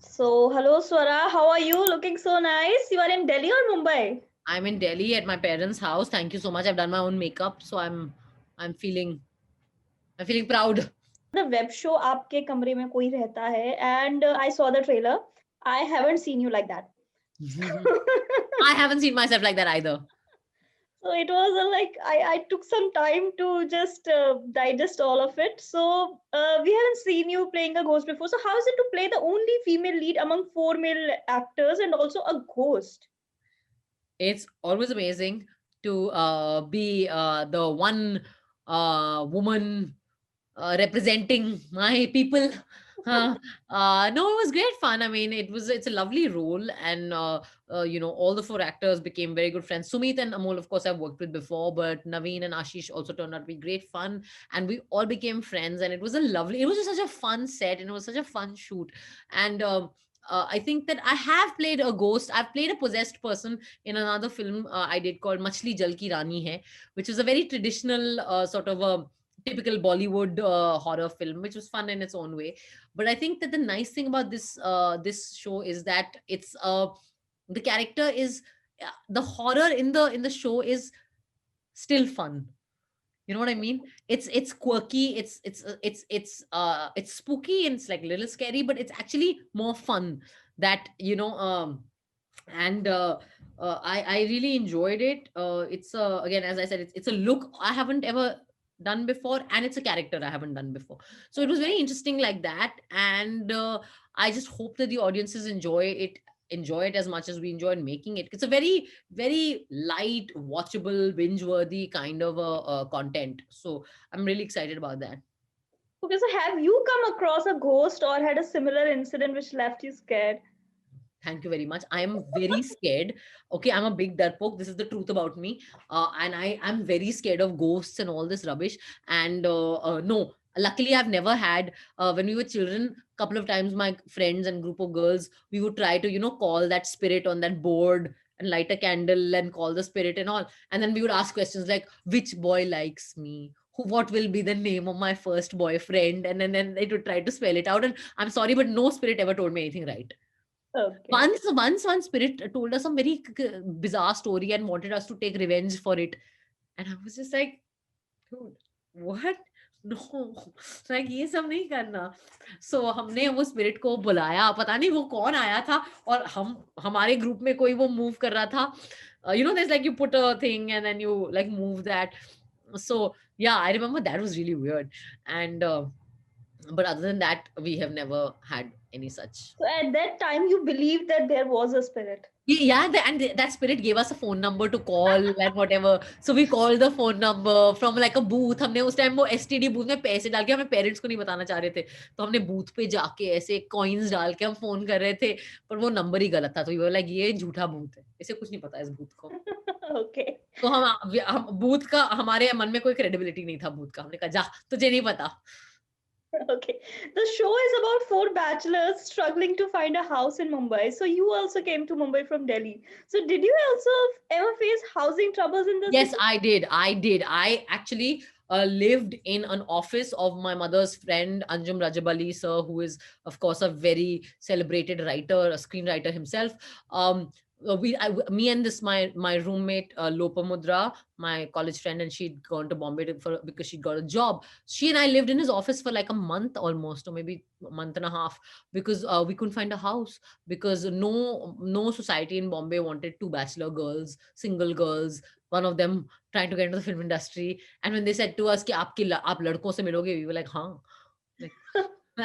So, hello Swara, how are you? Looking so nice. You are in Delhi or Mumbai? I'm in Delhi at my parents' house. Thank you so much. I've done my own makeup, so I'm feeling I'm feeling proud. The web show आपके कमरे में कोई रहता है and I saw the trailer. I haven't seen you like that. I haven't seen myself like that either. So it was like I took some time to just digest all of it. So we haven't seen you playing a ghost before. So how is it to play the only female lead among four male actors and also a ghost? It's always amazing to be the one woman representing my people. No, it was great fun. I mean, it's a lovely role, and all the four actors became very good friends. Sumit and Amol, of course, I've worked with before, but Naveen and Ashish also turned out to be great fun, and we all became friends. And it was just such a fun set, and it was such a fun shoot. And I think that I have played a ghost. I've played a possessed person in another film I did called Machli Jal Ki Rani Hai, which was a very traditional sort of a typical Bollywood horror film, which was fun in its own way. But I think that the nice thing about this show is that the character is the horror in the show is still fun. You know what I mean? It's quirky, it's spooky, and it's like a little scary, but it's actually more fun. That and I really enjoyed it. It's again, as I said, it's a look I haven't ever done before, and it's a character I haven't done before. So it was very interesting like that, and I just hope that the audiences enjoy it as much as we enjoyed making it. It's a very, very light, watchable, binge worthy kind of content. So I'm really excited about that. Okay, so have you come across a ghost or had a similar incident which left you scared? Thank you very much. I am very scared. Okay, I'm a big darpok. This is the truth about me. And I'm very scared of ghosts and all this rubbish. And no, luckily I've never had. When we were children, couple of times my friends and group of girls, we would try to call that spirit on that board and light a candle and call the spirit and all. And then we would ask questions like, which boy likes me? What will be the name of my first boyfriend? And then it would try to spell it out. And I'm sorry, but no spirit ever told me anything right. Okay. Once one spirit told us some very bizarre story and wanted us to take revenge for it, and I was just like, dude, what? No, like ये सब नहीं करना. So हमने वो spirit को बुलाया, पता नहीं वो कौन आया था, और हम हमारे ग्रुप में कोई वो मूव कर रहा था. There's like you put a thing and then you like move that. So yeah, I remember that was really weird. And but other than that, we have never had any such. So at that time, you believed that there was a spirit. Yeah, that spirit gave us a phone number to call and whatever. So we called the phone number from like a booth. हमने उस time वो STD booth में पैसे डाल के हमें parents को नहीं बताना चाह रहे थे. तो हमने बूथ पे जाके ऐसे कॉइन्स डाल के हम फोन कर रहे थे, पर वो नंबर ही गलत था. तो वो लाइक ये झूठा बूथ है, इसे कुछ नहीं पता इस बूथ को. Okay. तो हम बूथ का, हमारे मन में कोई क्रेडिबिलिटी नहीं था बूथ का. हमने कहा जा, तुझे नहीं पता. Okay. The show is about four bachelors struggling to find a house in Mumbai. So you also came to Mumbai from Delhi. So did you also ever face housing troubles in the Yes, city? I did. I did. I actually lived in an office of my mother's friend, Anjum Rajabali sir, who is, of course, a very celebrated writer, a screenwriter himself. Me and this my roommate Lopamudra, my college friend, and she'd gone to Bombay because she'd got a job. She and I lived in his office for like a month almost, or maybe a month and a half, because we couldn't find a house, because no society in Bombay wanted two bachelor girls, single girls, one of them trying to get into the film industry. And when they said to us कि आप लड़कों से मिलोगे, we were like, हाँ. Like,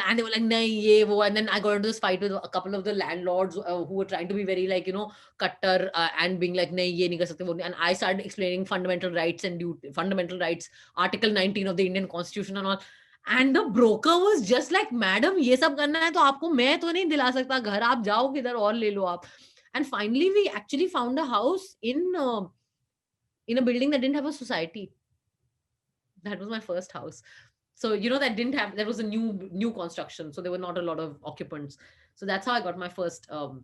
and they were like, nahi, ye, wo. And then I got into this fight with a couple of the landlords who were trying to be very like, cutter, and being like, nahi, ye nahi kar sakte, wo nahi. And I started explaining fundamental rights, Article 19 of the Indian Constitution and all. And the broker was just like, madam, ये सब करना है तो आपको मैं तो नहीं दिला सकता घर, आप जाओ किधर और ले लो आप. And finally, we actually found a house in a building that didn't have a society. That was my first house. So that was a new construction, so there were not a lot of occupants. So that's how I got my first house.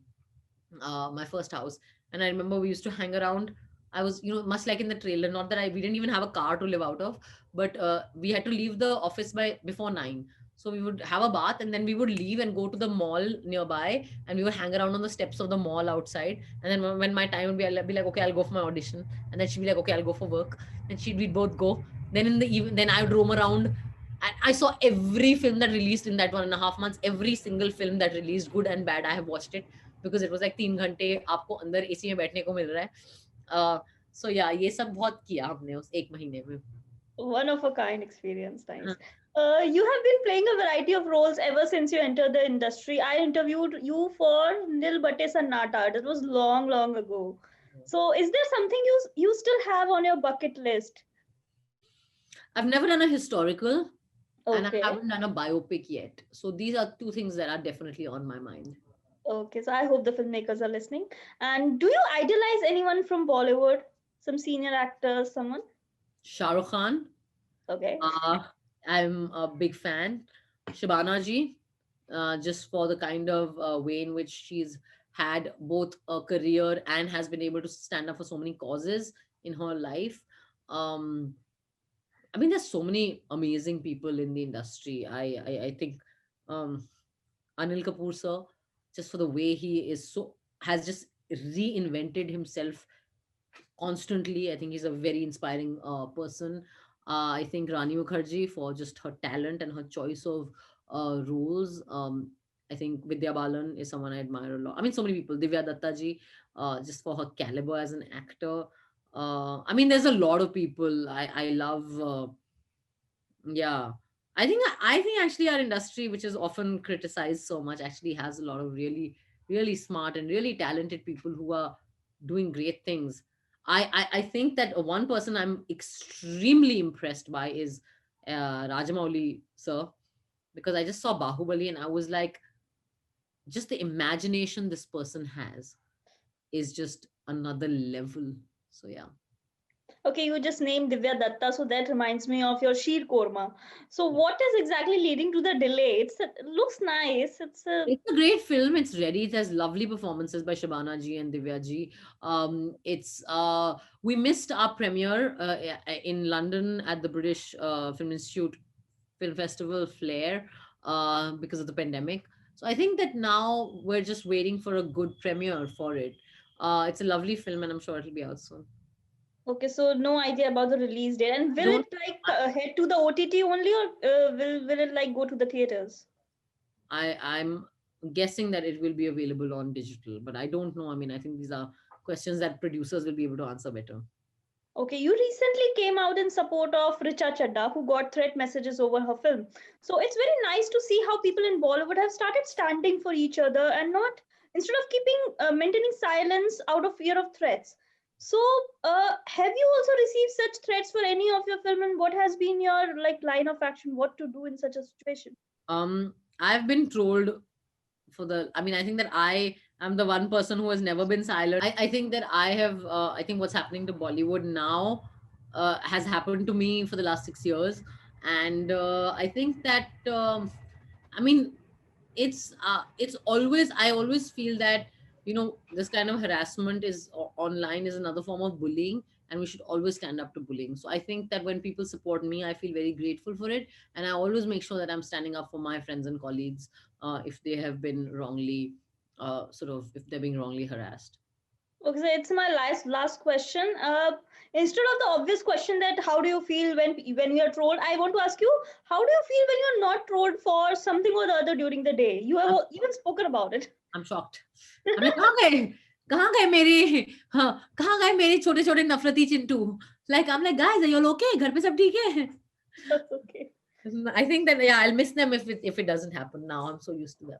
And I remember we used to hang around. I was, much like in the trailer, not that we didn't even have a car to live out of, but we had to leave the office by before 9. So we would have a bath and then we would leave and go to the mall nearby, and we would hang around on the steps of the mall outside. And then when my time would be, I'll be like, okay, I'll go for my audition. And then she'd be like, okay, I'll go for work. And we'd both go. Then in the evening, then I would roam around. And I saw every film that released in that 1.5 months. Every single film that released, good and bad, I have watched it, because it was like 3 घंटे आपको अंदर AC में बैठने को मिल रहा है. So yeah, ये सब बहुत किया हमने उस एक महीने में. One of a kind experience. Nice. You have been playing a variety of roles ever since you entered the industry. I interviewed you for Nil Batte Sannata. That was long, long ago. So, is there something you still have on your bucket list? I've never done a historical, and I Okay. haven't done a biopic yet. So these are two things that are definitely on my mind. Okay. So, I hope the filmmakers are listening. And do you idolize anyone from Bollywood? Some senior actors, someone? Shah Rukh Khan, Okay. I'm a big fan. Shabana ji, just for the kind of way in which she's had both a career and has been able to stand up for so many causes in her life. Um, I mean, there's so many amazing people in the industry. I think um, Anil Kapoor sir, just for the way he is so has just reinvented himself constantly. I think he's a very inspiring person. I think Rani Mukherjee for just her talent and her choice of roles. I think Vidya Balan is someone I admire a lot. I mean, so many people. Divya Datta ji, just for her caliber as an actor. I mean, there's a lot of people I love. Yeah, I think actually our industry, which is often criticized so much, actually has a lot of really really smart and really talented people who are doing great things. I think that one person I'm extremely impressed by is Rajamouli sir, because I just saw Bahubali and I was like, just the imagination this person has is just another level. So yeah. Okay, you just named Divya Datta, so that reminds me of your Sheer Korma. So, what is exactly leading to the delay? It looks nice. It's a It's a great film. It's ready. It has lovely performances by Shabana ji and Divya ji. It's We missed our premiere in London at the British Film Institute Film Festival Flair because of the pandemic. So I think that now we're just waiting for a good premiere for it. It's a lovely film, and I'm sure it'll be out soon. okay. So, no idea about the release date, and I will don't. it like head to the OTT only, or will it like go to the theaters? I'm guessing that it will be available on digital, but I don't know. I mean, I think these are questions that producers will be able to answer better. Okay, you recently came out in support of Richa Chadda, who got threat messages over her film. So it's very nice to see how people in Bollywood have started standing for each other and not instead of keeping maintaining silence out of fear of threats. So, have you also received such threats for any of your film, and what has been your like line of action? What to do in such a situation? I've been trolled for the I mean, I think that I am the one person who has never been silent. I think that I think what's happening to Bollywood now has happened to me for the last 6 years. And I think that I mean, it's always I always feel that, this kind of harassment is online is another form of bullying, and we should always stand up to bullying. So I think that when people support me, I feel very grateful for it, and I always make sure that I'm standing up for my friends and colleagues if they have been wrongly if they're being wrongly harassed. Okay, so it's my last question. Instead of the obvious question that how do you feel when you're trolled, I want to ask you how do you feel when you're not trolled for something or the other during the day? You have I'm, even spoken about it. I'm shocked. I'm like, कहाँ गए मेरे हाँ कहाँ गए मेरे छोटे छोटे नफरती Chintu. Like, I'm like, guys, are you all okay? घर पे सब ठीक है? That's okay. I think that, yeah, I'll miss them if it doesn't happen now. I'm so used to them.